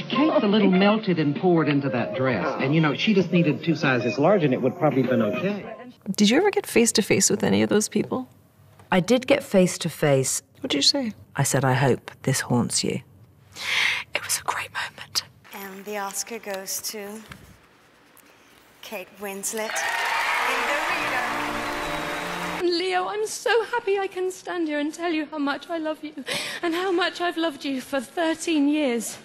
Kate's a little melted and poured into that dress. And, you know, she just needed 2 sizes large and it would probably have been okay. Did you ever get face-to-face with any of those people? I did get face-to-face. What did you say? I said, I hope this haunts you. It was a great moment. And the Oscar goes to Kate Winslet. Leo, I'm so happy I can stand here and tell you how much I love you and how much I've loved you for 13 years.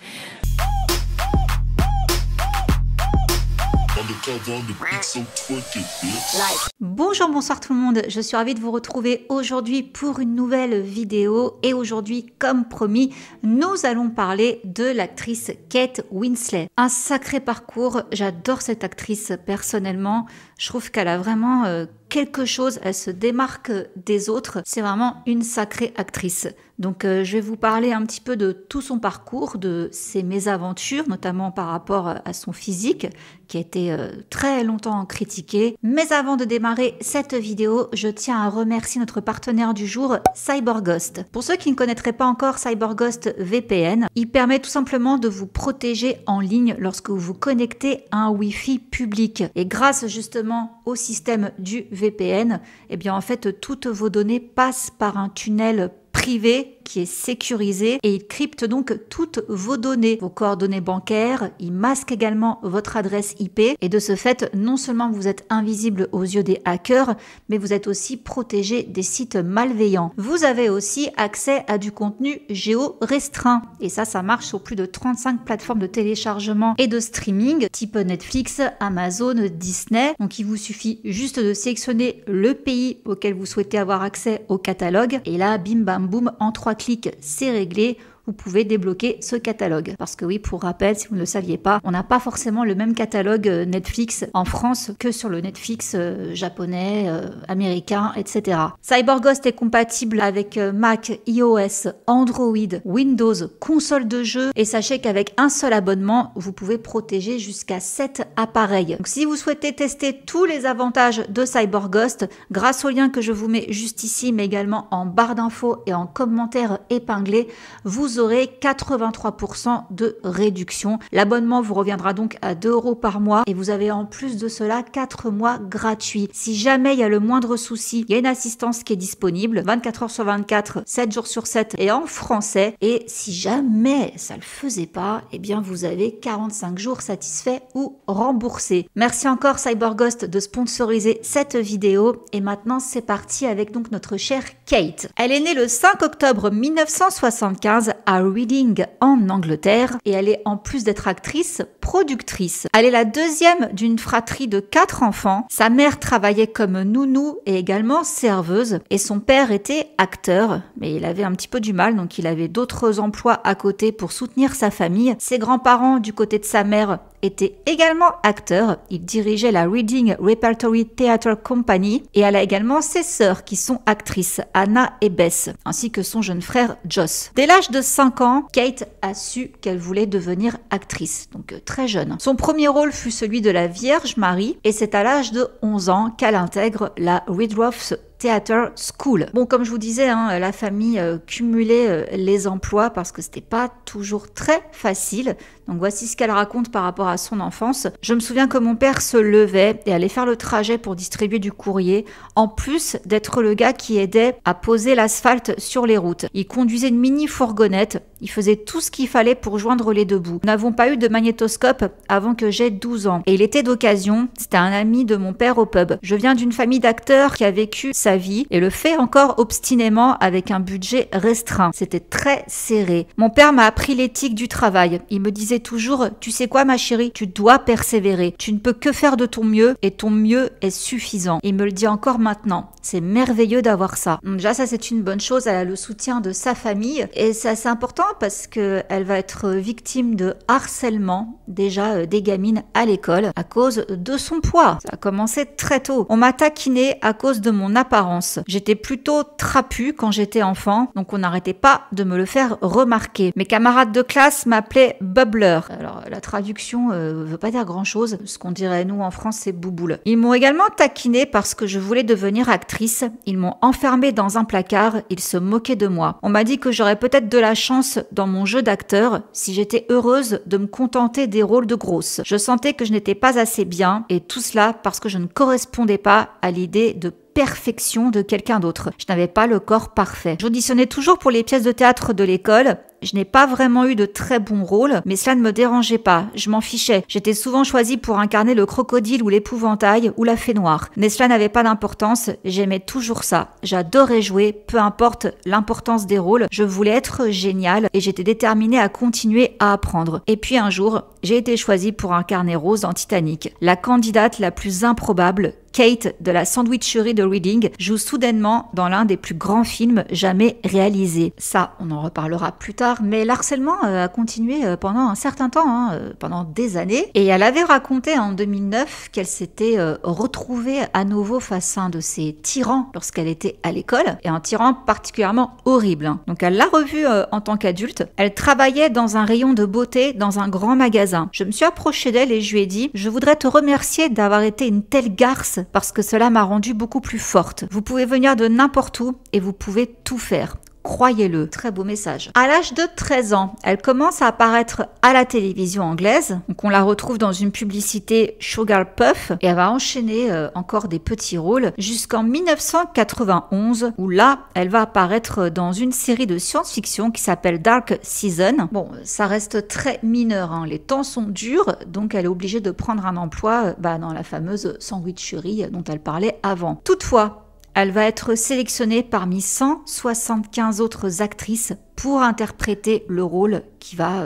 Bonjour, bonsoir tout le monde, je suis ravie de vous retrouver aujourd'hui pour une nouvelle vidéo et aujourd'hui, comme promis, nous allons parler de l'actrice Kate Winslet. Un sacré parcours, j'adore cette actrice personnellement, je trouve qu'elle a vraiment quelque chose, elle se démarque des autres, c'est vraiment une sacrée actrice. Donc je vais vous parler un petit peu de tout son parcours, de ses mésaventures, notamment par rapport à son physique, qui a été très longtemps critiqué. Mais avant de démarrer cette vidéo, je tiens à remercier notre partenaire du jour, CyberGhost. Pour ceux qui ne connaîtraient pas encore CyberGhost VPN, il permet tout simplement de vous protéger en ligne lorsque vous vous connectez à un Wi-Fi public. Et grâce justement au système du VPN, eh bien en fait toutes vos données passent par un tunnel privé qui est sécurisé et il crypte donc toutes vos données, vos coordonnées bancaires, il masque également votre adresse IP et de ce fait, non seulement vous êtes invisible aux yeux des hackers, mais vous êtes aussi protégé des sites malveillants. Vous avez aussi accès à du contenu géo-restreint et ça marche sur plus de 35 plateformes de téléchargement et de streaming type Netflix, Amazon, Disney. Donc il vous suffit juste de sélectionner le pays auquel vous souhaitez avoir accès au catalogue et là, bim bam boum, en 3 clics, c'est réglé. Vous pouvez débloquer ce catalogue. Parce que oui, pour rappel, si vous ne le saviez pas, on n'a pas forcément le même catalogue Netflix en France que sur le Netflix japonais, américain, etc. CyberGhost est compatible avec Mac, iOS, Android, Windows, console de jeu et sachez qu'avec un seul abonnement, vous pouvez protéger jusqu'à 7 appareils. Donc si vous souhaitez tester tous les avantages de CyberGhost, grâce au lien que je vous mets juste ici, mais également en barre d'infos et en commentaire épinglé, vous aurez 83% de réduction. L'abonnement vous reviendra donc à 2 € par mois et vous avez en plus de cela 4 mois gratuits. Si jamais il y a le moindre souci, il y a une assistance qui est disponible 24 heures sur 24, 7 jours sur 7 et en français. Et si jamais ça le faisait pas, eh bien vous avez 45 jours satisfaits ou remboursés. Merci encore CyberGhost de sponsoriser cette vidéo et maintenant c'est parti avec donc notre chère Kate. Elle est née le 5 octobre 1975 à Reading en Angleterre et elle est en plus d'être actrice, productrice. Elle est la deuxième d'une fratrie de 4 enfants. Sa mère travaillait comme nounou et également serveuse et son père était acteur mais il avait un petit peu du mal donc il avait d'autres emplois à côté pour soutenir sa famille. Ses grands-parents du côté de sa mère étaient également acteurs. Il dirigeait la Reading Repertory Theatre Company et elle a également ses sœurs qui sont actrices, Anna et Bess, ainsi que son jeune frère Joss. Dès l'âge de 5 ans, Kate a su qu'elle voulait devenir actrice, donc très jeune. Son premier rôle fut celui de la Vierge Marie et c'est à l'âge de 11 ans qu'elle intègre la Redruth's Theatre School. Bon, comme je vous disais, la famille cumulait les emplois parce que c'était pas toujours très facile. Donc voici ce qu'elle raconte par rapport à son enfance. Je me souviens que mon père se levait et allait faire le trajet pour distribuer du courrier, en plus d'être le gars qui aidait à poser l'asphalte sur les routes. Il conduisait une mini fourgonnette, il faisait tout ce qu'il fallait pour joindre les deux bouts. Nous n'avons pas eu de magnétoscope avant que j'aie 12 ans. Et il était d'occasion, c'était un ami de mon père au pub. Je viens d'une famille d'acteurs qui a vécu sa vie et le fait encore obstinément avec un budget restreint. C'était très serré. Mon père m'a appris l'éthique du travail. Il me disait toujours, tu sais quoi ma chérie, tu dois persévérer. Tu ne peux que faire de ton mieux et ton mieux est suffisant. Il me le dit encore maintenant. C'est merveilleux d'avoir ça. Donc déjà ça c'est une bonne chose, elle a le soutien de sa famille et c'est assez important parce qu'elle va être victime de harcèlement déjà des gamines à l'école à cause de son poids. Ça a commencé très tôt. On m'a taquiné à cause de mon apparence apparence. J'étais plutôt trapue quand j'étais enfant, donc on n'arrêtait pas de me le faire remarquer. Mes camarades de classe m'appelaient Bubbler. Alors la traduction veut pas dire grand-chose. Ce qu'on dirait nous en France, c'est bouboule. Ils m'ont également taquiné parce que je voulais devenir actrice. Ils m'ont enfermée dans un placard. Ils se moquaient de moi. On m'a dit que j'aurais peut-être de la chance dans mon jeu d'acteur si j'étais heureuse de me contenter des rôles de grosse. Je sentais que je n'étais pas assez bien et tout cela parce que je ne correspondais pas à l'idée de perfection de quelqu'un d'autre. Je n'avais pas le corps parfait. J'auditionnais toujours pour les pièces de théâtre de l'école. Je n'ai pas vraiment eu de très bons rôles, mais cela ne me dérangeait pas. Je m'en fichais. J'étais souvent choisie pour incarner le crocodile ou l'épouvantail ou la fée noire. Mais cela n'avait pas d'importance. J'aimais toujours ça. J'adorais jouer, peu importe l'importance des rôles. Je voulais être géniale et j'étais déterminée à continuer à apprendre. Et puis un jour, j'ai été choisie pour incarner Rose dans Titanic. La candidate la plus improbable, Kate de la sandwicherie de Reading, joue soudainement dans l'un des plus grands films jamais réalisés. Ça, on en reparlera plus tard, mais l'harcèlement a continué pendant un certain temps, pendant des années. Et elle avait raconté en 2009 qu'elle s'était retrouvée à nouveau face à un de ses tyrans lorsqu'elle était à l'école, et un tyran particulièrement horrible. Donc elle l'a revu en tant qu'adulte. Elle travaillait dans un rayon de beauté dans un grand magasin. Je me suis approchée d'elle et je lui ai dit « Je voudrais te remercier d'avoir été une telle garce parce que cela m'a rendue beaucoup plus forte. Vous pouvez venir de n'importe où et vous pouvez tout faire. Croyez-le. » Très beau message. À l'âge de 13 ans, elle commence à apparaître à la télévision anglaise. Donc on la retrouve dans une publicité Sugar Puff et elle va enchaîner encore des petits rôles jusqu'en 1991 où là, elle va apparaître dans une série de science-fiction qui s'appelle Dark Season. Bon, ça reste très mineur, hein. Les temps sont durs, donc elle est obligée de prendre un emploi dans la fameuse sandwicherie dont elle parlait avant. Toutefois, elle va être sélectionnée parmi 175 autres actrices pour interpréter le rôle qui va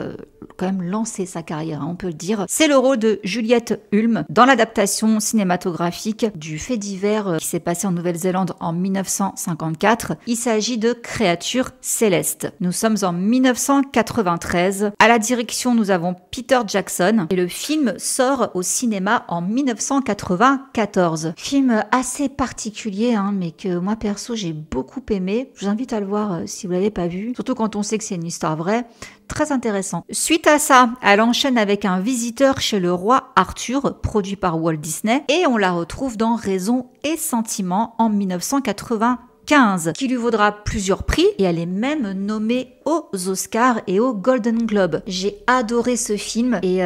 quand même lancer sa carrière, hein, on peut le dire. C'est le rôle de Juliette Hulme dans l'adaptation cinématographique du fait divers qui s'est passé en Nouvelle-Zélande en 1954. Il s'agit de Créatures célestes. Nous sommes en 1993. À la direction, nous avons Peter Jackson et le film sort au cinéma en 1994. Film assez particulier, hein, mais que moi perso j'ai beaucoup aimé. Je vous invite à le voir si vous l'avez pas vu, surtout quand on sait que c'est une histoire vraie. Très intéressant. Suite à ça, elle enchaîne avec Un visiteur chez le roi Arthur, produit par Walt Disney, et on la retrouve dans Raison et Sentiment en 1995, qui lui vaudra plusieurs prix, et elle est même nommée aux Oscars et aux Golden Globes. J'ai adoré ce film, et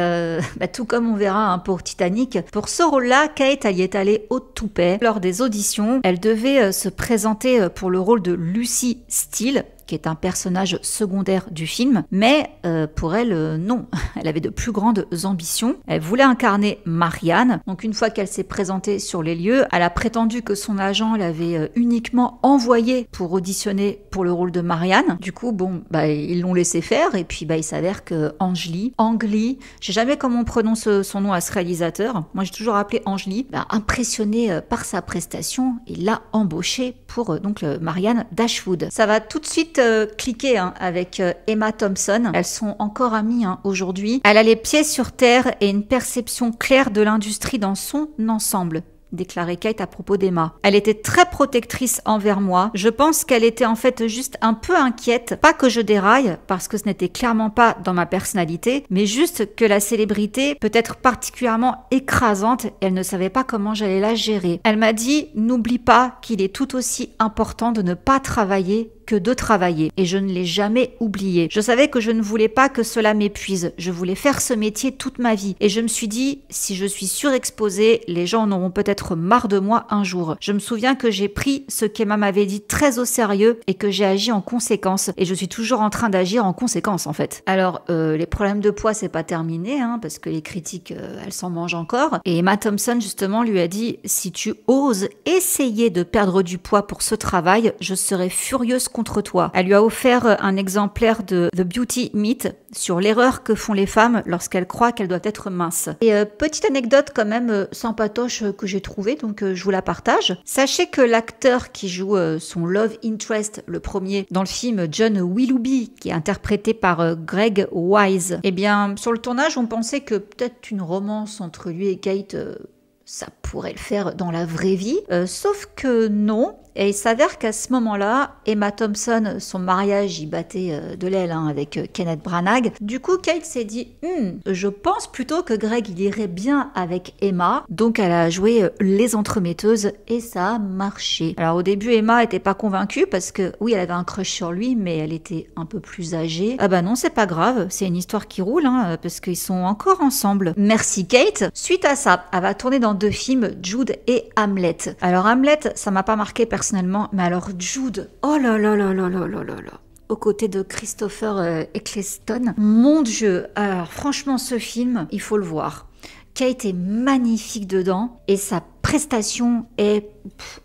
tout comme on verra pour Titanic, pour ce rôle-là, Kate y est allée au toupet. Lors des auditions, elle devait se présenter pour le rôle de Lucy Steele, qui est un personnage secondaire du film, mais pour elle, non. Elle avait de plus grandes ambitions. Elle voulait incarner Marianne. Donc une fois qu'elle s'est présentée sur les lieux, elle a prétendu que son agent l'avait uniquement envoyée pour auditionner pour le rôle de Marianne. Du coup, ils l'ont laissé faire, et puis il s'avère que Angeli, je sais jamais comment on prononce son nom à ce réalisateur, moi j'ai toujours appelé Angeli, impressionné par sa prestation, il l'a embauchée pour Marianne Dashwood. Ça va tout de suite cliquer avec Emma Thompson. Elles sont encore amies aujourd'hui. Elle a les pieds sur terre et une perception claire de l'industrie dans son ensemble, déclarait Kate à propos d'Emma. Elle était très protectrice envers moi. Je pense qu'elle était en fait juste un peu inquiète. Pas que je déraille, parce que ce n'était clairement pas dans ma personnalité, mais juste que la célébrité peut être particulièrement écrasante et elle ne savait pas comment j'allais la gérer. Elle m'a dit « N'oublie pas qu'il est tout aussi important de ne pas travailler que de travailler. » Et je ne l'ai jamais oublié. Je savais que je ne voulais pas que cela m'épuise. Je voulais faire ce métier toute ma vie. Et je me suis dit, si je suis surexposée, les gens en auront peut-être marre de moi un jour. Je me souviens que j'ai pris ce qu'Emma m'avait dit très au sérieux et que j'ai agi en conséquence. Et je suis toujours en train d'agir en conséquence, en fait. Alors, les problèmes de poids, c'est pas terminé, parce que les critiques, elles s'en mangent encore. Et Emma Thompson, justement, lui a dit, si tu oses essayer de perdre du poids pour ce travail, je serai furieuse contre toi. Elle lui a offert un exemplaire de The Beauty Myth sur l'erreur que font les femmes lorsqu'elles croient qu'elles doivent être minces. Et petite anecdote quand même sympatoche que j'ai trouvée, donc je vous la partage. Sachez que l'acteur qui joue son love interest, le premier, dans le film John Willoughby, qui est interprété par Greg Wise, eh bien, sur le tournage, on pensait que peut-être une romance entre lui et Kate... ça pourrait le faire dans la vraie vie, sauf que non, Et il s'avère qu'à ce moment-là, Emma Thompson, son mariage, il battait de l'aile avec Kenneth Branagh. Du coup, Kate s'est dit, je pense plutôt que Greg, il irait bien avec Emma. Donc, elle a joué les entremetteuses et ça a marché. Alors, au début, Emma était pas convaincue parce que, oui, elle avait un crush sur lui, mais elle était un peu plus âgée. Ah bah non, c'est pas grave, c'est une histoire qui roule, parce qu'ils sont encore ensemble. Merci Kate. Suite à ça, elle va tourner dans 2 films, Jude et Hamlet. Alors Hamlet, ça m'a pas marqué personnellement, mais alors Jude, oh là là là là là là là là. Aux côtés de Christopher Eccleston. Mon Dieu, alors franchement ce film, il faut le voir. Kate est magnifique dedans et sa prestation est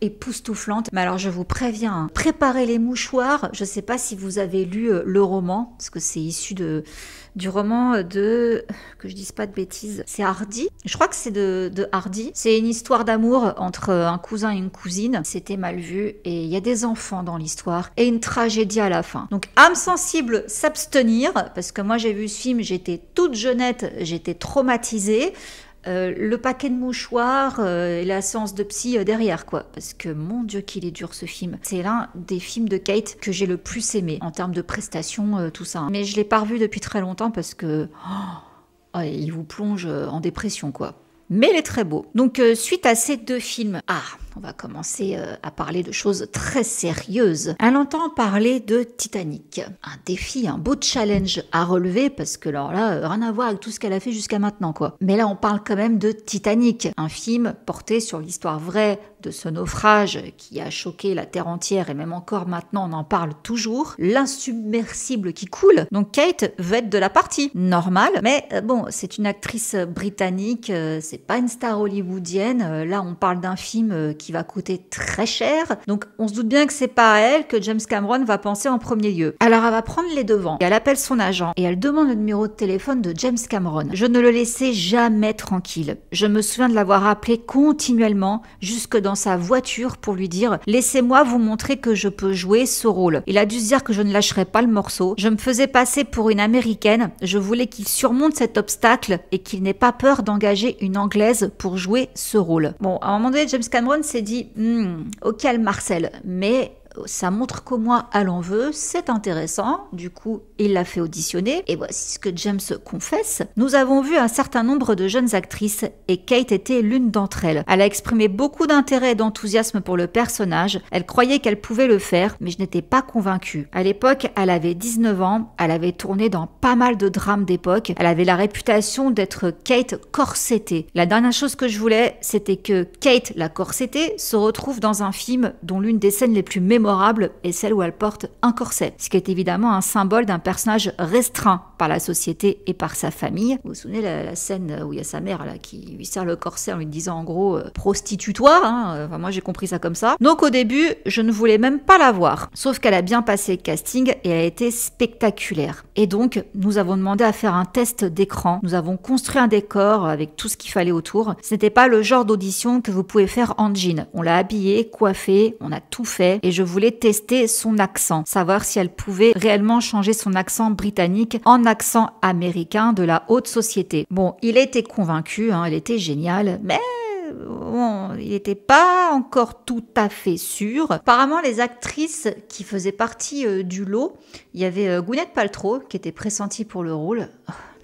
époustouflante. Mais alors je vous préviens, préparez les mouchoirs. Je sais pas si vous avez lu le roman, parce que c'est issu du roman de... que je dise pas de bêtises. C'est Hardy. Je crois que c'est de Hardy. C'est une histoire d'amour entre un cousin et une cousine. C'était mal vu et il y a des enfants dans l'histoire et une tragédie à la fin. Donc âme sensible, s'abstenir, parce que moi j'ai vu ce film, j'étais toute jeunette, j'étais traumatisée. Le paquet de mouchoirs et la séance de psy derrière, quoi. Parce que mon Dieu qu'il est dur ce film. C'est l'un des films de Kate que j'ai le plus aimé en termes de prestations, tout ça. Mais je l'ai pas revu depuis très longtemps parce que il vous plonge en dépression, quoi. Mais il est très beau. Donc suite à ces 2 films, on va commencer à parler de choses très sérieuses. Elle entend parler de Titanic. Un défi, un beau challenge à relever parce que alors là, rien à voir avec tout ce qu'elle a fait jusqu'à maintenant, quoi. Mais là, on parle quand même de Titanic, un film porté sur l'histoire vraie de ce naufrage qui a choqué la terre entière et même encore maintenant, on en parle toujours. L'insubmersible qui coule. Donc Kate veut être de la partie. Normal, mais bon, c'est une actrice britannique, c'est pas une star hollywoodienne. Là, on parle d'un film qui va coûter très cher. Donc, on se doute bien que c'est pas à elle que James Cameron va penser en premier lieu. Alors, elle va prendre les devants. Et elle appelle son agent et elle demande le numéro de téléphone de James Cameron. Je ne le laissais jamais tranquille. Je me souviens de l'avoir appelé continuellement jusque dans sa voiture pour lui dire « Laissez-moi vous montrer que je peux jouer ce rôle ». Il a dû se dire que je ne lâcherais pas le morceau. Je me faisais passer pour une Américaine. Je voulais qu'il surmonte cet obstacle et qu'il n'ait pas peur d'engager une Anglaise pour jouer ce rôle. Bon, à un moment donné, James Cameron s'est dit ok Marcel, mais ça montre qu'au moins elle en veut, c'est intéressant. Du coup, il l'a fait auditionner et voici ce que James confesse. Nous avons vu un certain nombre de jeunes actrices et Kate était l'une d'entre elles. Elle a exprimé beaucoup d'intérêt et d'enthousiasme pour le personnage. Elle croyait qu'elle pouvait le faire, mais je n'étais pas convaincue. À l'époque, elle avait 19 ans, elle avait tourné dans pas mal de drames d'époque. Elle avait la réputation d'être Kate corsetée. La dernière chose que je voulais, c'était que Kate, la corsetée, se retrouve dans un film dont l'une des scènes les plus mémorables est celle où elle porte un corset, ce qui est évidemment un symbole d'un personnage restreint par la société et par sa famille. Vous vous souvenez la scène où il y a sa mère là, qui lui serre le corset en lui disant en gros prostitutoire, enfin, moi j'ai compris ça comme ça. Donc au début, je ne voulais même pas la voir, sauf qu'elle a bien passé le casting et elle a été spectaculaire. Et donc, nous avons demandé à faire un test d'écran, nous avons construit un décor avec tout ce qu'il fallait autour. Ce n'était pas le genre d'audition que vous pouvez faire en jean. On l'a habillée, coiffée, on a tout fait et je voulais tester son accent, savoir si elle pouvait réellement changer son accent britannique en accent américain de la haute société. Bon, il était convaincu, elle était géniale, mais bon, il n'était pas encore tout à fait sûr. Apparemment, les actrices qui faisaient partie du lot, il y avait Gwyneth Paltrow qui était pressentie pour le rôle.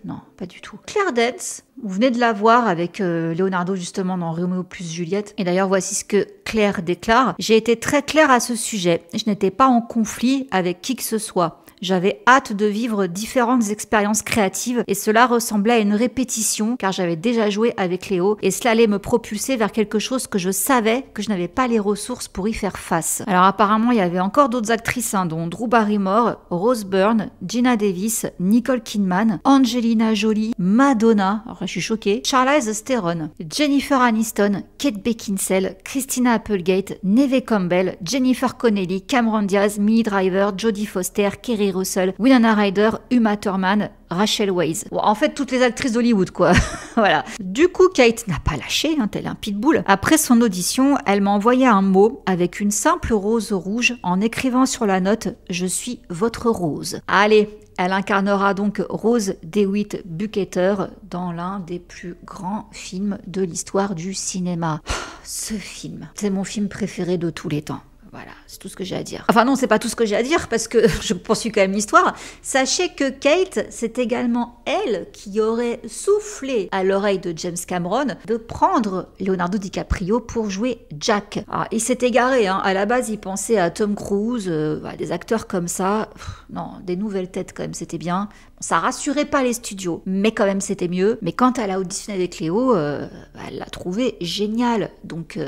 Non, pas du tout. Claire Danes, vous venez de la voir avec Leonardo justement dans Roméo plus Juliette. Et d'ailleurs, voici ce que Claire déclare. J'ai été très claire à ce sujet. Je n'étais pas en conflit avec qui que ce soit. J'avais hâte de vivre différentes expériences créatives et cela ressemblait à une répétition car j'avais déjà joué avec Léo et cela allait me propulser vers quelque chose que je savais que je n'avais pas les ressources pour y faire face. Alors apparemment il y avait encore d'autres actrices dont Drew Barrymore, Rose Byrne, Gina Davis, Nicole Kidman, Angelina Jolie, Madonna, alors je suis choquée, Charlize Theron, Jennifer Aniston, Kate Beckinsale, Christina Applegate, Neve Campbell, Jennifer Connelly, Cameron Diaz, Minnie Driver, Jodie Foster, Kerry Russell, Winona Ryder, Uma Thurman, Rachel Weisz. Bon, en fait, toutes les actrices d'Hollywood, quoi. Voilà. Du coup, Kate n'a pas lâché, tel un pitbull. Après son audition, elle m'a envoyé un mot avec une simple rose rouge en écrivant sur la note « Je suis votre rose ». Allez, elle incarnera donc Rose DeWitt Bukater dans l'un des plus grands films de l'histoire du cinéma. Ce film, c'est mon film préféré de tous les temps. Voilà, c'est tout ce que j'ai à dire. Enfin non, c'est pas tout ce que j'ai à dire parce que je poursuis quand même l'histoire. Sachez que Kate, c'est également elle qui aurait soufflé à l'oreille de James Cameron de prendre Leonardo DiCaprio pour jouer Jack. Alors, il s'est égaré, hein. À la base, il pensait à Tom Cruise, des acteurs comme ça. Non, des nouvelles têtes quand même, c'était bien. Ça rassurait pas les studios, mais quand même c'était mieux. Mais quand elle a auditionné avec Léo, elle l'a trouvé génial. Donc...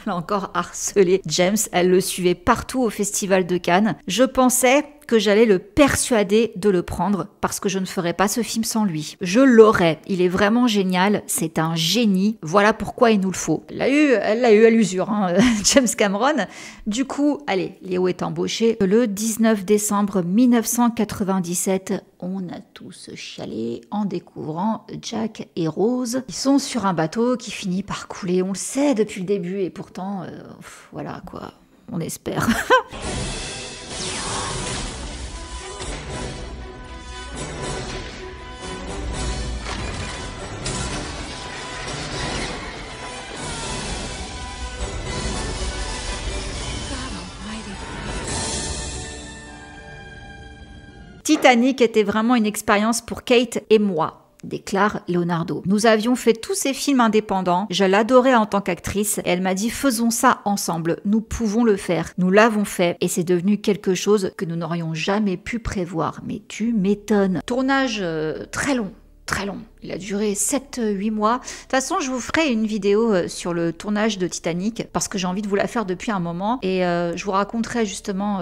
Elle a encore harcelé James, elle le suivait partout au festival de Cannes. Je pensais que j'allais le persuader de le prendre parce que je ne ferais pas ce film sans lui. Je l'aurais, il est vraiment génial, c'est un génie, voilà pourquoi il nous le faut. Elle l'a eu à l'usure, hein, James Cameron. Du coup, allez, Léo est embauché. Le 19 décembre 1997, on a tous chialé en découvrant Jack et Rose. Ils sont sur un bateau qui finit par couler, on le sait depuis le début, et pourtant, voilà quoi, on espère. Titanic était vraiment une expérience pour Kate et moi, déclare Leonardo. Nous avions fait tous ces films indépendants, je l'adorais en tant qu'actrice et elle m'a dit faisons ça ensemble, nous pouvons le faire. Nous l'avons fait et c'est devenu quelque chose que nous n'aurions jamais pu prévoir. Mais tu m'étonnes. Tournage très long. Très long. Il a duré 7-8 mois. De toute façon, je vous ferai une vidéo sur le tournage de Titanic parce que j'ai envie de vous la faire depuis un moment et je vous raconterai justement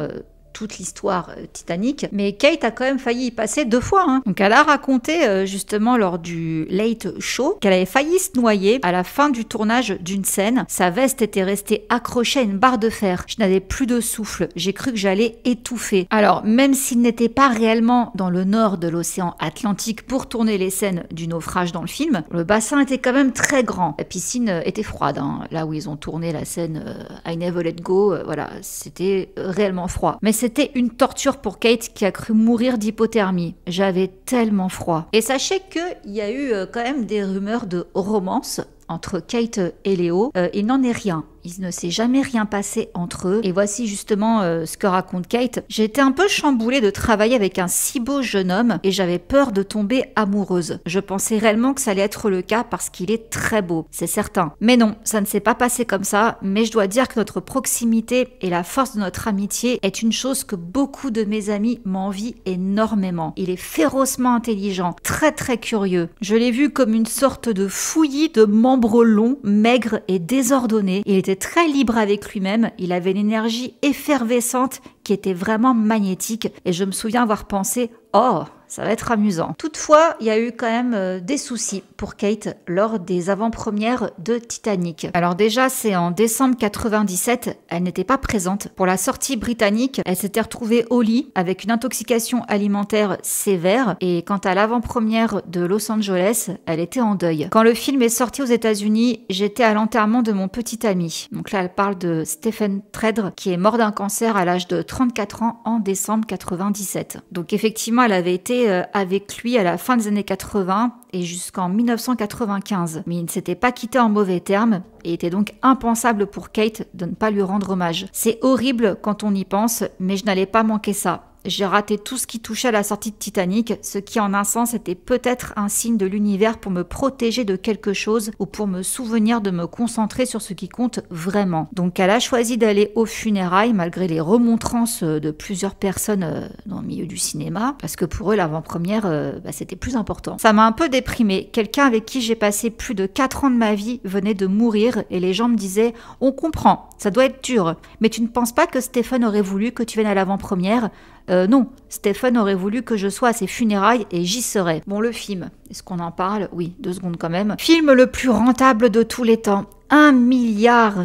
toute l'histoire Titanic, mais Kate a quand même failli y passer 2 fois. Hein. Donc elle a raconté justement lors du Late Show qu'elle avait failli se noyer à la fin du tournage d'une scène. Sa veste était restée accrochée à une barre de fer. Je n'avais plus de souffle. J'ai cru que j'allais étouffer. Alors même s'il n'était pas réellement dans le nord de l'océan Atlantique pour tourner les scènes du naufrage dans le film, le bassin était quand même très grand. La piscine était froide. Hein. Là où ils ont tourné la scène I Never Let Go, voilà, c'était réellement froid. Mais c'était une torture pour Kate qui a cru mourir d'hypothermie. J'avais tellement froid. Et sachez qu'il y a eu quand même des rumeurs de romance entre Kate et Léo. Il n'en est rien. Il ne s'est jamais rien passé entre eux. Et voici justement ce que raconte Kate. J'ai été un peu chamboulée de travailler avec un si beau jeune homme et j'avais peur de tomber amoureuse. Je pensais réellement que ça allait être le cas parce qu'il est très beau, c'est certain. Mais non, ça ne s'est pas passé comme ça. Mais je dois dire que notre proximité et la force de notre amitié est une chose que beaucoup de mes amis m'envient énormément. Il est férocement intelligent, très très curieux. Je l'ai vu comme une sorte de fouillis de membres longs, maigres et désordonnés. Il était très libre avec lui-même, il avait une énergie effervescente qui était vraiment magnétique et je me souviens avoir pensé « Oh, ça va être amusant ». Toutefois, il y a eu quand même des soucis pour Kate lors des avant-premières de Titanic. Alors déjà, c'est en décembre 97, elle n'était pas présente. Pour la sortie britannique, elle s'était retrouvée au lit avec une intoxication alimentaire sévère et quant à l'avant-première de Los Angeles, elle était en deuil. Quand le film est sorti aux États-Unis, j'étais à l'enterrement de mon petit ami. Donc là, elle parle de Stephen Tredre qui est mort d'un cancer à l'âge de 34 ans en décembre 97. Donc effectivement, elle avait été avec lui à la fin des années 80 et jusqu'en 1995. Mais il ne s'était pas quitté en mauvais termes et était donc impensable pour Kate de ne pas lui rendre hommage. C'est horrible quand on y pense, mais je n'allais pas manquer ça. J'ai raté tout ce qui touchait à la sortie de Titanic, ce qui en un sens était peut-être un signe de l'univers pour me protéger de quelque chose ou pour me souvenir de me concentrer sur ce qui compte vraiment. Donc elle a choisi d'aller aux funérailles malgré les remontrances de plusieurs personnes dans le milieu du cinéma, parce que pour eux l'avant-première c'était plus important. Ça m'a un peu déprimée. Quelqu'un avec qui j'ai passé plus de 4 ans de ma vie venait de mourir et les gens me disaient « On comprend, ça doit être dur, mais tu ne penses pas que Stephen aurait voulu que tu viennes à l'avant-première ?» Non, Stephen aurait voulu que je sois à ses funérailles et j'y serais. Bon, le film, est-ce qu'on en parle? Oui, 2 secondes quand même. Film le plus rentable de tous les temps. 1,8 milliard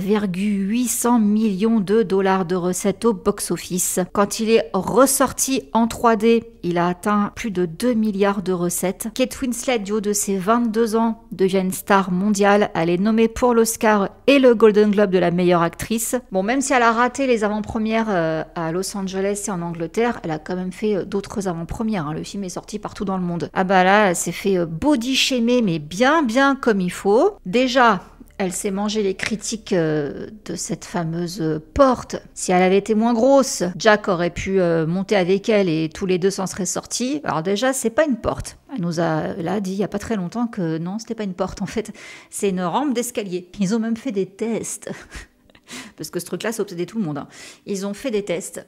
de dollars de recettes au box-office. Quand il est ressorti en 3D, il a atteint plus de 2 milliards de recettes. Kate Winslet, du haut de ses 22 ans, devient une star mondiale. Elle est nommée pour l'Oscar et le Golden Globe de la meilleure actrice. Bon, même si elle a raté les avant-premières à Los Angeles et en Angleterre, elle a quand même fait d'autres avant-premières. Hein. Le film est sorti partout dans le monde. Ah bah là, elle s'est fait body shamer, mais bien comme il faut. Déjà, Elle s'est mangé les critiques de cette fameuse porte. Si elle avait été moins grosse, Jack aurait pu monter avec elle et tous les deux s'en seraient sortis. Alors déjà, c'est pas une porte. Elle nous a là dit il y a pas très longtemps que non, c'était pas une porte en fait. C'est une rampe d'escalier. Ils ont même fait des tests. Parce que ce truc-là, ça obsédait tout le monde. Hein. Ils ont fait des tests.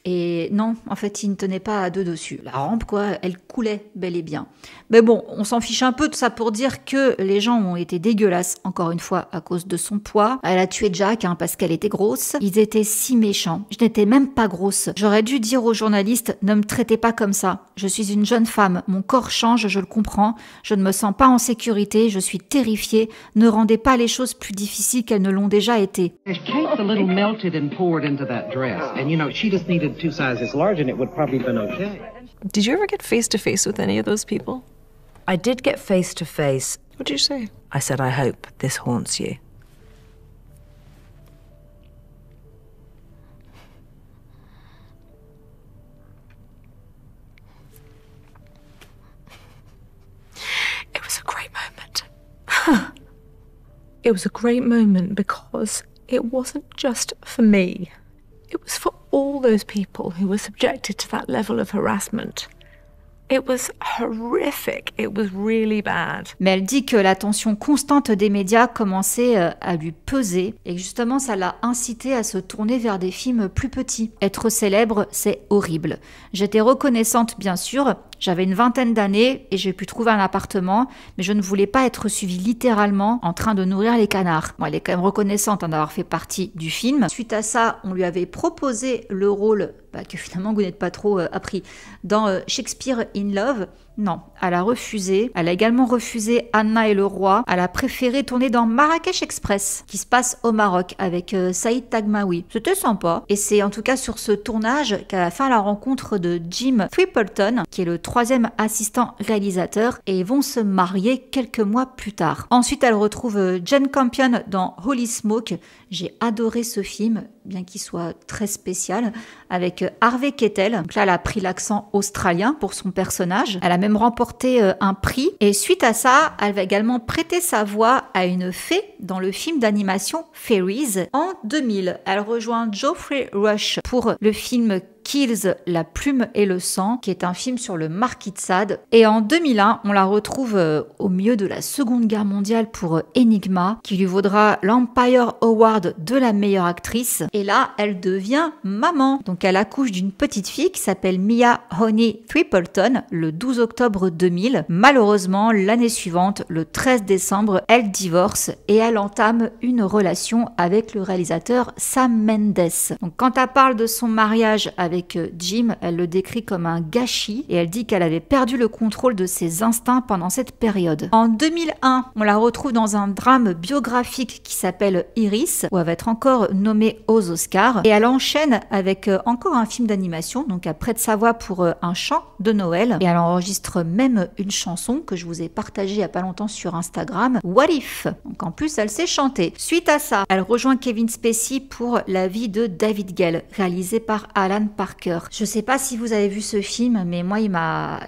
Et non, en fait, il ne tenait pas à deux dessus. La rampe, quoi, elle coulait bel et bien. Mais bon, on s'en fiche un peu de ça pour dire que les gens ont été dégueulasses, encore une fois, à cause de son poids. Elle a tué Jack, parce qu'elle était grosse. Ils étaient si méchants. Je n'étais même pas grosse. J'aurais dû dire aux journalistes, ne me traitez pas comme ça. Je suis une jeune femme. Mon corps change, je le comprends. Je ne me sens pas en sécurité. Je suis terrifiée. Ne rendez pas les choses plus difficiles qu'elles ne l'ont déjà été. Kate's a little melted and poured into that dress. And she just needed 2 sizes large and it would probably been okay. Did you ever get face to face with any of those people? I did get face to face. What did you say? I said, I hope this haunts you. It was a great moment. It was a great moment because it wasn't just for me. It was for all those people who were subjected to that level of harassment. It was horrific. It was really bad. Mais elle dit que l'attention constante des médias commençait à lui peser et justement ça l'a incité à se tourner vers des films plus petits. Être célèbre, c'est horrible. J'étais reconnaissante bien sûr, j'avais une vingtaine d'années et j'ai pu trouver un appartement, mais je ne voulais pas être suivie littéralement en train de nourrir les canards. Bon, elle est quand même reconnaissante d'avoir fait partie du film. Suite à ça, on lui avait proposé le rôle que finalement Gwyneth Paltrow a pris dans Shakespeare in Love. Non, elle a refusé. Elle a également refusé Anna et le roi. Elle a préféré tourner dans Marrakech Express, qui se passe au Maroc avec Saïd Taghmaoui. C'était sympa. Et c'est en tout cas sur ce tournage qu'elle a fait la rencontre de Jim Threepleton, qui est le 3e assistant réalisateur, et ils vont se marier quelques mois plus tard. Ensuite, elle retrouve Jane Campion dans Holy Smoke. J'ai adoré ce film, bien qu'il soit très spécial, avec Harvey Keitel. Donc là, elle a pris l'accent australien pour son personnage. Elle a même remporté un prix. Et suite à ça, elle va également prêter sa voix à une fée dans le film d'animation Fairies en 2000. Elle rejoint Geoffrey Rush pour le film Kills, la plume et le sang, qui est un film sur le marquis de Sade. Et en 2001, on la retrouve au milieu de la Seconde Guerre mondiale pour Enigma, qui lui vaudra l'Empire Award de la meilleure actrice. Et là, elle devient maman. Donc elle accouche d'une petite fille qui s'appelle Mia Honey Threepleton le 12 octobre 2000. Malheureusement, l'année suivante, le 13 décembre, elle divorce et elle entame une relation avec le réalisateur Sam Mendes. Donc quand elle parle de son mariage avec Jim, elle le décrit comme un gâchis et elle dit qu'elle avait perdu le contrôle de ses instincts pendant cette période. En 2001, on la retrouve dans un drame biographique qui s'appelle Iris, où elle va être encore nommée aux Oscars, et elle enchaîne avec encore un film d'animation, donc elle prête sa voix pour un chant de Noël, et elle enregistre même une chanson que je vous ai partagée il n'y a pas longtemps sur Instagram, What If. Donc en plus, elle sait chanter. Suite à ça, elle rejoint Kevin Spacey pour La vie de David Gale, réalisé par Alan Parker. Je sais pas si vous avez vu ce film, mais moi il m'a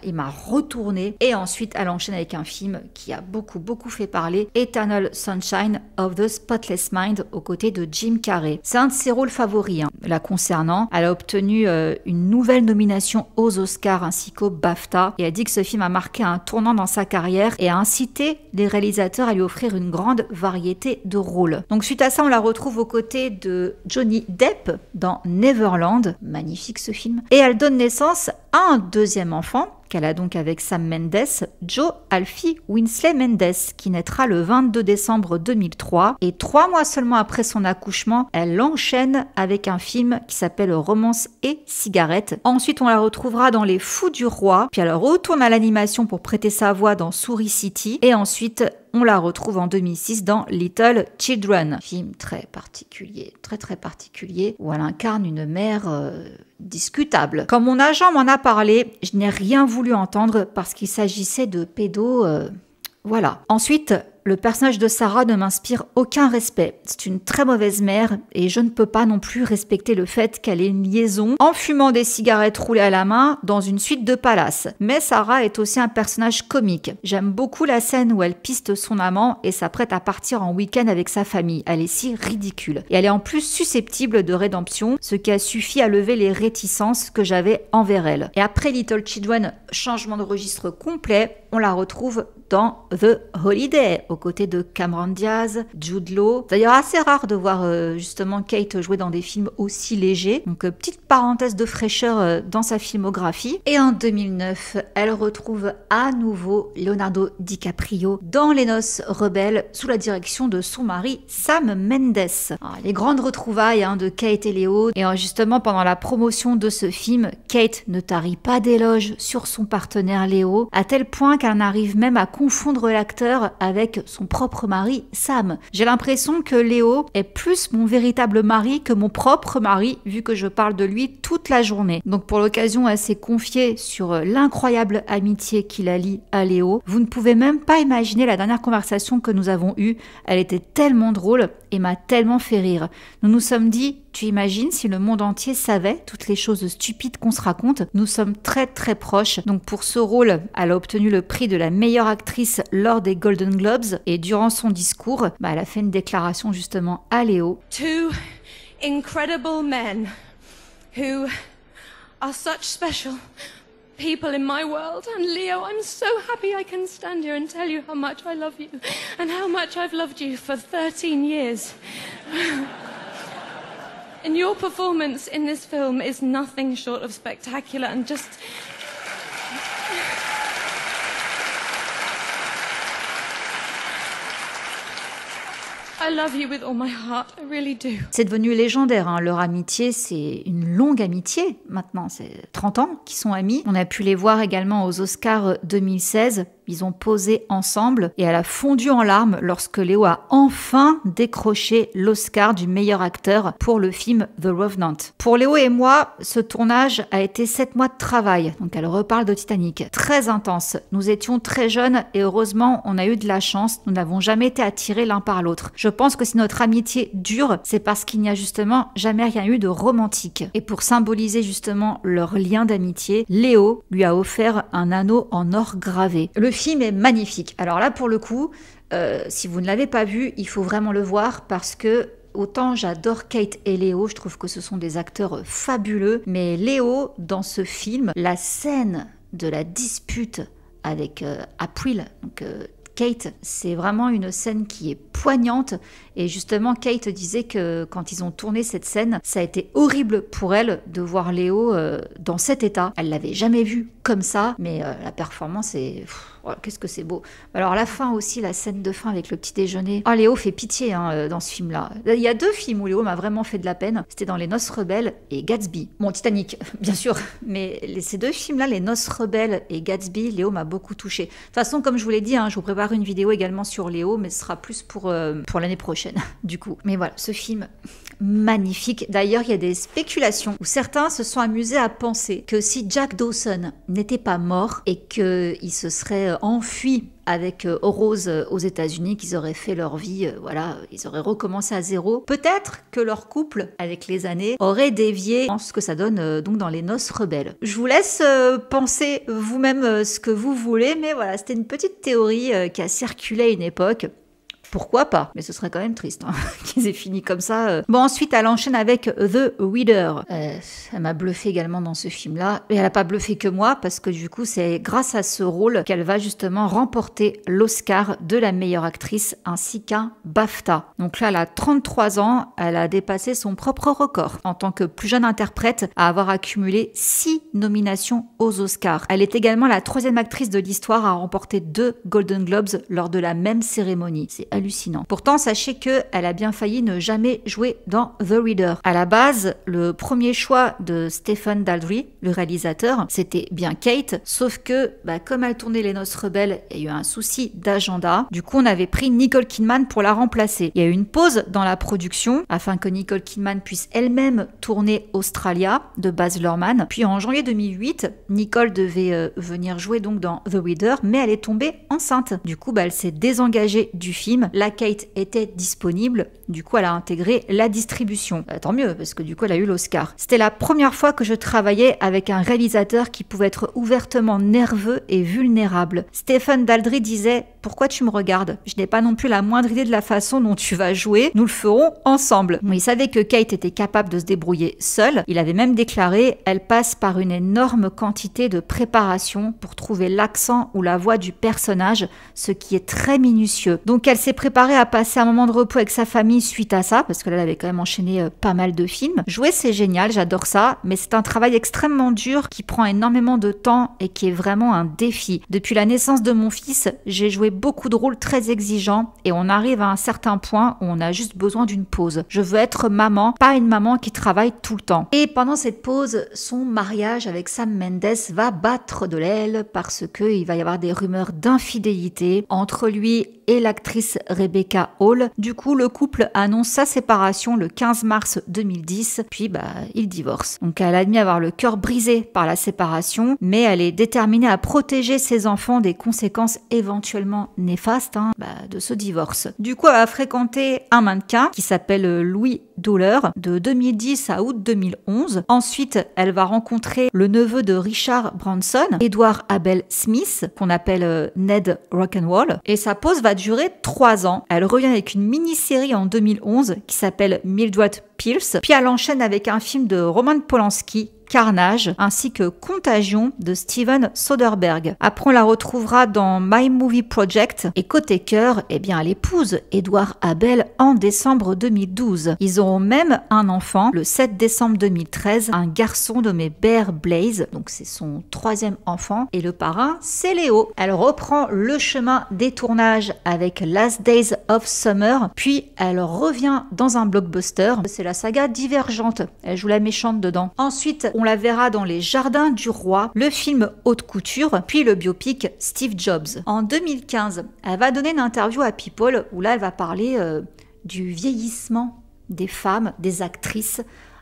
retourné. Et ensuite elle enchaîne avec un film qui a beaucoup fait parler, Eternal Sunshine of the Spotless Mind, aux côtés de Jim Carrey. C'est un de ses rôles favoris la concernant. Elle a obtenu une nouvelle nomination aux Oscars ainsi qu'au BAFTA, et elle dit que ce film a marqué un tournant dans sa carrière et a incité les réalisateurs à lui offrir une grande variété de rôles. Donc suite à ça, on la retrouve aux côtés de Johnny Depp dans Neverland, magnifique ce film, et elle donne naissance à un deuxième enfant qu'elle a donc avec Sam Mendes, Joe Alfie Winsley Mendes, qui naîtra le 22 décembre 2003, et 3 mois seulement après son accouchement, elle enchaîne avec un film qui s'appelle Romance et cigarette. Ensuite, on la retrouvera dans Les Fous du Roi, puis elle retourne à l'animation pour prêter sa voix dans Souris City, et ensuite on la retrouve en 2006 dans Little Children, film très particulier, très particulier, où elle incarne une mère discutable. Quand mon agent m'en a parlé, je n'ai rien voulu entendre parce qu'il s'agissait de pédos. Voilà. Ensuite, Le personnage de Sarah ne m'inspire aucun respect. C'est une très mauvaise mère et je ne peux pas non plus respecter le fait qu'elle ait une liaison en fumant des cigarettes roulées à la main dans une suite de palaces. Mais Sarah est aussi un personnage comique. J'aime beaucoup la scène où elle piste son amant et s'apprête à partir en week-end avec sa famille. Elle est si ridicule. Et elle est en plus susceptible de rédemption, ce qui a suffi à lever les réticences que j'avais envers elle. Et après Little Children, changement de registre complet, on la retrouve dans The Holiday, aux côtés de Cameron Diaz, Jude Law. C'est d'ailleurs assez rare de voir justement Kate jouer dans des films aussi légers. Donc petite parenthèse de fraîcheur dans sa filmographie. Et en 2009, elle retrouve à nouveau Leonardo DiCaprio dans Les Noces rebelles sous la direction de son mari Sam Mendes. Alors, les grandes retrouvailles de Kate et Léo. Et justement pendant la promotion de ce film, Kate ne tarit pas d'éloges sur son partenaire Léo, à tel point qu'elle en arrive même à confondre l'acteur avec son propre mari Sam. J'ai l'impression que Léo est plus mon véritable mari que mon propre mari, vu que je parle de lui toute la journée. Donc pour l'occasion, elle s'est confiée sur l'incroyable amitié qui la lie à Léo. Vous ne pouvez même pas imaginer la dernière conversation que nous avons eue. Elle était tellement drôle et m'a tellement fait rire. Nous nous sommes dit, tu imagines si le monde entier savait toutes les choses stupides qu'on se raconte? Nous sommes très très proches. Donc pour ce rôle, elle a obtenu le prix de la meilleure actrice lors des Golden Globes et durant son discours, elle a fait une déclaration justement à Léo. Two incredible men who are such special people in my world. And Leo, I'm so happy I can stand here and tell you how much I love you and how much I've loved you for 13 years. And your performance in this film is nothing short of spectacular and just... I love you with all my heart, I really do. C'est devenu légendaire, leur amitié, c'est une longue amitié maintenant, c'est 30 ans qu'ils sont amis. On a pu les voir également aux Oscars 2016. Ils ont posé ensemble et elle a fondu en larmes lorsque Léo a enfin décroché l'Oscar du meilleur acteur pour le film The Revenant. Pour Léo et moi, ce tournage a été 7 mois de travail. Donc elle reparle de Titanic. Très intense. Nous étions très jeunes et heureusement, on a eu de la chance. Nous n'avons jamais été attirés l'un par l'autre. Je pense que si notre amitié dure, c'est parce qu'il n'y a justement jamais rien eu de romantique. Et pour symboliser justement leur lien d'amitié, Léo lui a offert un anneau en or gravé. Le film est magnifique. Alors là, pour le coup, si vous ne l'avez pas vu, il faut vraiment le voir parce que autant j'adore Kate et Léo, je trouve que ce sont des acteurs fabuleux, mais Léo, dans ce film, la scène de la dispute avec April, donc Kate, c'est vraiment une scène qui est poignante et justement Kate disait que quand ils ont tourné cette scène, ça a été horrible pour elle de voir Léo dans cet état. Elle l'avait jamais vu comme ça, mais la performance est... qu'est-ce que c'est beau. Alors la fin aussi, la scène de fin avec le petit déjeuner. Léo fait pitié dans ce film-là. Il y a 2 films où Léo m'a vraiment fait de la peine. C'était dans Les Noces rebelles et Gatsby. Bon, Titanic, bien sûr, mais ces 2 films-là, Les Noces rebelles et Gatsby, Léo m'a beaucoup touchée. De toute façon, comme je vous l'ai dit, je vous prépare une vidéo également sur Léo, mais ce sera plus pour l'année prochaine, du coup. Mais voilà, ce film... magnifique. D'ailleurs, il y a des spéculations où certains se sont amusés à penser que si Jack Dawson n'était pas mort et qu'il se serait enfui avec Rose aux États-Unis, qu'ils auraient fait leur vie, ils auraient recommencé à zéro. Peut-être que leur couple, avec les années, aurait dévié en ce que ça donne donc dans Les Noces rebelles. Je vous laisse penser vous-même ce que vous voulez, mais voilà, c'était une petite théorie qui a circulé à une époque. Pourquoi pas? Mais ce serait quand même triste qu'ils aient fini comme ça. Bon, ensuite, elle enchaîne avec The Reader. Elle m'a bluffé également dans ce film-là. Et elle n'a pas bluffé que moi, parce que du coup, c'est grâce à ce rôle qu'elle va justement remporter l'Oscar de la meilleure actrice, ainsi qu'un BAFTA. Donc là, elle a 33 ans, elle a dépassé son propre record en tant que plus jeune interprète à avoir accumulé 6 nominations aux Oscars. Elle est également la 3e actrice de l'histoire à remporter 2 Golden Globes lors de la même cérémonie. C'est hallucinant. hallucinant. Pourtant, sachez qu'elle a bien failli ne jamais jouer dans The Reader. À la base, le premier choix de Stephen Daldry, le réalisateur, c'était bien Kate, sauf que, comme elle tournait Les Noces Rebelles, il y a eu un souci d'agenda. Du coup, on avait pris Nicole Kidman pour la remplacer. Il y a eu une pause dans la production, afin que Nicole Kidman puisse elle-même tourner Australia, de Baz Luhrmann. Puis en janvier 2008, Nicole devait venir jouer donc dans The Reader, mais elle est tombée enceinte. Du coup, elle s'est désengagée du film. La Kate était disponible. Du coup, elle a intégré la distribution. Tant mieux, parce que du coup, elle a eu l'Oscar. C'était la première fois que je travaillais avec un réalisateur qui pouvait être ouvertement nerveux et vulnérable. Stephen Daldry disait « Pourquoi tu me regardes ? Je n'ai pas non plus la moindre idée de la façon dont tu vas jouer. Nous le ferons ensemble. » Il savait que Kate était capable de se débrouiller seule. Il avait même déclaré « Elle passe par une énorme quantité de préparation pour trouver l'accent ou la voix du personnage, ce qui est très minutieux. » Donc elle s'est préparée à passer un moment de repos avec sa famille suite à ça, parce qu'elle avait quand même enchaîné pas mal de films. Jouer, c'est génial, j'adore ça, mais c'est un travail extrêmement dur qui prend énormément de temps et qui est vraiment un défi. Depuis la naissance de mon fils, j'ai joué beaucoup de rôles très exigeants et on arrive à un certain point où on a juste besoin d'une pause. Je veux être maman, pas une maman qui travaille tout le temps. Et pendant cette pause, son mariage avec Sam Mendes va battre de l'aile parce qu'il va y avoir des rumeurs d'infidélité entre lui et l'actrice Rebecca Hall. Du coup, le couple annonce sa séparation le 15 mars 2010, puis il divorce. Donc elle admet avoir le cœur brisé par la séparation, mais elle est déterminée à protéger ses enfants des conséquences éventuellement néfastes de ce divorce. Du coup, elle a fréquenté un mannequin qui s'appelle Louis Doller de 2010 à août 2011. Ensuite, elle va rencontrer le neveu de Richard Branson, Edward Abel Smith, qu'on appelle Ned Rock'n'Roll, et sa pause va durer 3 ans. Elle revient avec une mini-série en 2011 qui s'appelle Mildred Pierce, puis elle enchaîne avec un film de Roman Polanski, Carnage, ainsi que Contagion de Steven Soderbergh. Après, on la retrouvera dans My Movie Project, et côté cœur, elle épouse Edward Abel en décembre 2012. Ils auront même un enfant le 7 décembre 2013, un garçon nommé Bear Blaze, donc c'est son 3e enfant, et le parrain, c'est Léo. Elle reprend le chemin des tournages avec Last Days of Summer, puis elle revient dans un blockbuster, c'est la saga Divergente, elle joue la méchante dedans. Ensuite, on la verra dans Les Jardins du Roi, le film Haute Couture, puis le biopic Steve Jobs. En 2015, elle va donner une interview à People où là, elle va parler du vieillissement des femmes, des actrices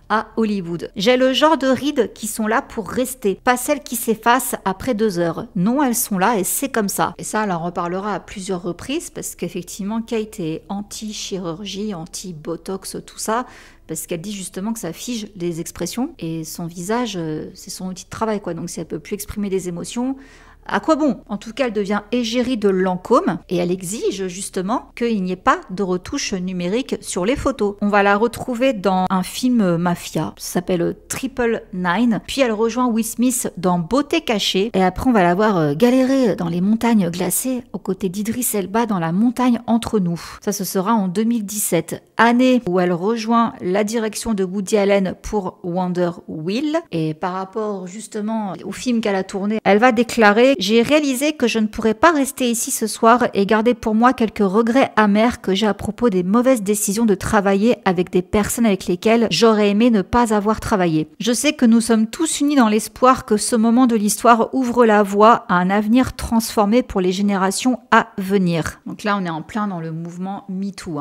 à Hollywood. J'ai le genre de rides qui sont là pour rester, pas celles qui s'effacent après 2 heures. Non, elles sont là et c'est comme ça. Et ça, elle en reparlera à plusieurs reprises parce qu'effectivement, Kate est anti-chirurgie, anti-botox, tout ça, parce qu'elle dit justement que ça fige les expressions et son visage, c'est son outil de travail, quoi. Donc si elle peut plus exprimer des émotions, à quoi bon? En tout cas, elle devient égérie de Lancôme et elle exige justement qu'il n'y ait pas de retouches numériques sur les photos. On va la retrouver dans un film mafia, ça s'appelle Triple Nine, puis elle rejoint Will Smith dans Beauté cachée et après on va la voir galérer dans les montagnes glacées aux côtés d'Idris Elba dans La montagne entre nous. Ça, ce sera en 2017, année où elle rejoint la direction de Woody Allen pour Wonder Wheel. Et par rapport justement au film qu'elle a tourné, elle va déclarer: j'ai réalisé que je ne pourrais pas rester ici ce soir et garder pour moi quelques regrets amers que j'ai à propos des mauvaises décisions de travailler avec des personnes avec lesquelles j'aurais aimé ne pas avoir travaillé. Je sais que nous sommes tous unis dans l'espoir que ce moment de l'histoire ouvre la voie à un avenir transformé pour les générations à venir. Donc là, on est en plein dans le mouvement MeToo.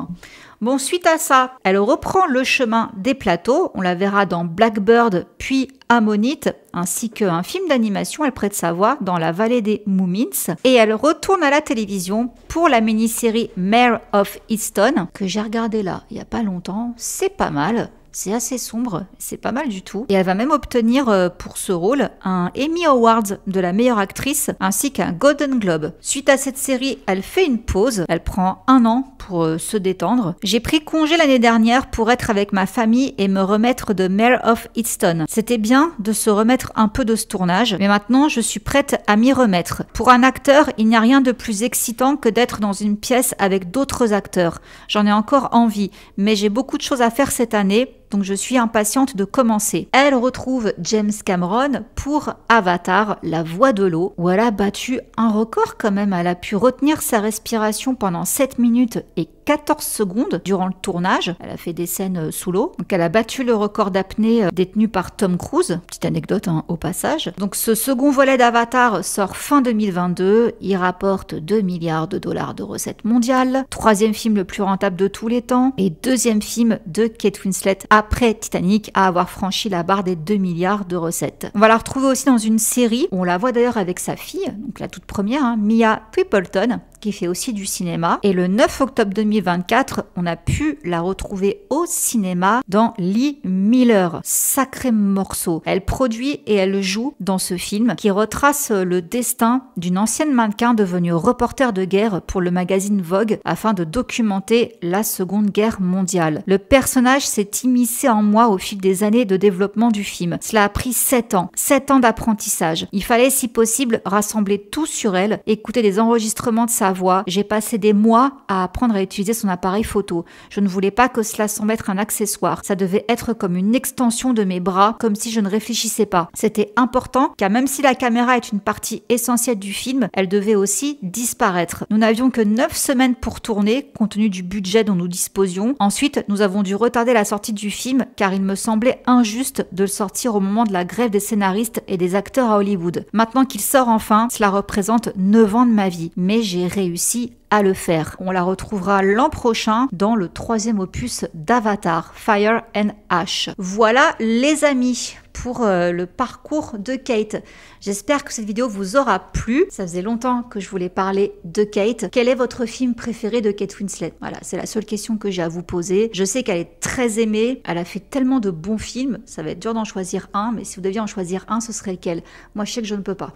Bon, suite à ça, elle reprend le chemin des plateaux. On la verra dans Blackbird, puis Ammonite, ainsi qu'un film d'animation, elle prête sa voix dans La vallée des Moomins. Et elle retourne à la télévision pour la mini-série Mare of Easton, que j'ai regardé là, il n'y a pas longtemps. C'est pas mal. C'est assez sombre, c'est pas mal du tout. Et elle va même obtenir pour ce rôle un Emmy Award de la meilleure actrice ainsi qu'un Golden Globe. Suite à cette série, elle fait une pause. Elle prend 1 an pour se détendre. J'ai pris congé l'année dernière pour être avec ma famille et me remettre de Mare of Easton. C'était bien de se remettre un peu de ce tournage, mais maintenant je suis prête à m'y remettre. Pour un acteur, il n'y a rien de plus excitant que d'être dans une pièce avec d'autres acteurs. J'en ai encore envie, mais j'ai beaucoup de choses à faire cette année. donc je suis impatiente de commencer. Elle retrouve James Cameron pour Avatar, la voix de l'eau, où elle a battu un record quand même. Elle a pu retenir sa respiration pendant 7 minutes et 14 secondes durant le tournage. Elle a fait des scènes sous l'eau. Donc elle a battu le record d'apnée détenu par Tom Cruise. Petite anecdote au passage. Donc ce second volet d'Avatar sort fin 2022. Il rapporte 2 milliards de dollars de recettes mondiales. Troisième film le plus rentable de tous les temps. Et deuxième film de Kate Winslet après Titanic à avoir franchi la barre des 2 milliards de recettes. On va la retrouver aussi dans une série. On la voit d'ailleurs avec sa fille, donc la toute première, Mia Twipleton, qui fait aussi du cinéma. Et le 9 octobre 2024, on a pu la retrouver au cinéma dans Lee Miller. Sacré morceau. Elle produit et elle joue dans ce film qui retrace le destin d'une ancienne mannequin devenue reporter de guerre pour le magazine Vogue afin de documenter la Seconde Guerre mondiale. Le personnage s'est immiscé en moi au fil des années de développement du film. Cela a pris 7 ans. 7 ans d'apprentissage. Il fallait, si possible, rassembler tout sur elle, écouter des enregistrements de sa voix. J'ai passé des mois à apprendre à utiliser son appareil photo. Je ne voulais pas que cela semble être un accessoire. Ça devait être comme une extension de mes bras, comme si je ne réfléchissais pas. C'était important, car même si la caméra est une partie essentielle du film, elle devait aussi disparaître. Nous n'avions que 9 semaines pour tourner, compte tenu du budget dont nous disposions. Ensuite, nous avons dû retarder la sortie du film, car il me semblait injuste de le sortir au moment de la grève des scénaristes et des acteurs à Hollywood. Maintenant qu'il sort enfin, cela représente 9 ans de ma vie. Mais j'ai réussi à le faire. On la retrouvera l'an prochain dans le 3e opus d'Avatar, Fire and Ash. Voilà les amis pour le parcours de Kate. J'espère que cette vidéo vous aura plu. Ça faisait longtemps que je voulais parler de Kate. Quel est votre film préféré de Kate Winslet? Voilà, c'est la seule question que j'ai à vous poser. Je sais qu'elle est très aimée. Elle a fait tellement de bons films. Ça va être dur d'en choisir un, mais si vous deviez en choisir un, ce serait lequel? Moi, je sais que je ne peux pas.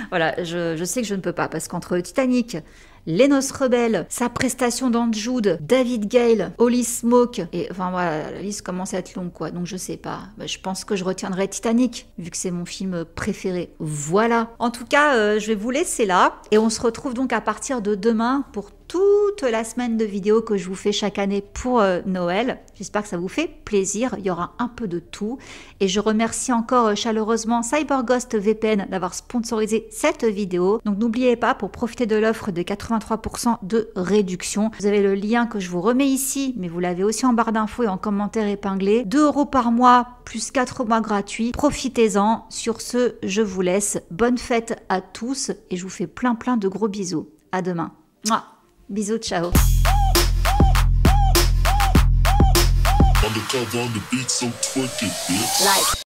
Voilà, je sais que je ne peux pas parce qu'entre Titanic, Les Noces Rebelles, sa prestation dans Jude, David Gale, Holy Smoke, et enfin voilà, la liste commence à être longue quoi, donc je sais pas. Je pense que je retiendrai Titanic, vu que c'est mon film préféré. Voilà. En tout cas, je vais vous laisser là, et on se retrouve donc à partir de demain pour toute la semaine de vidéos que je vous fais chaque année pour Noël. J'espère que ça vous fait plaisir. Il y aura un peu de tout. Et je remercie encore chaleureusement CyberGhost VPN d'avoir sponsorisé cette vidéo. Donc n'oubliez pas, pour profiter de l'offre de 83% de réduction, vous avez le lien que je vous remets ici, mais vous l'avez aussi en barre d'infos et en commentaire épinglé. 2 € par mois, plus 4 mois gratuits. Profitez-en. Sur ce, je vous laisse. Bonne fête à tous et je vous fais plein de gros bisous. À demain. Mouah. Bisous, ciao.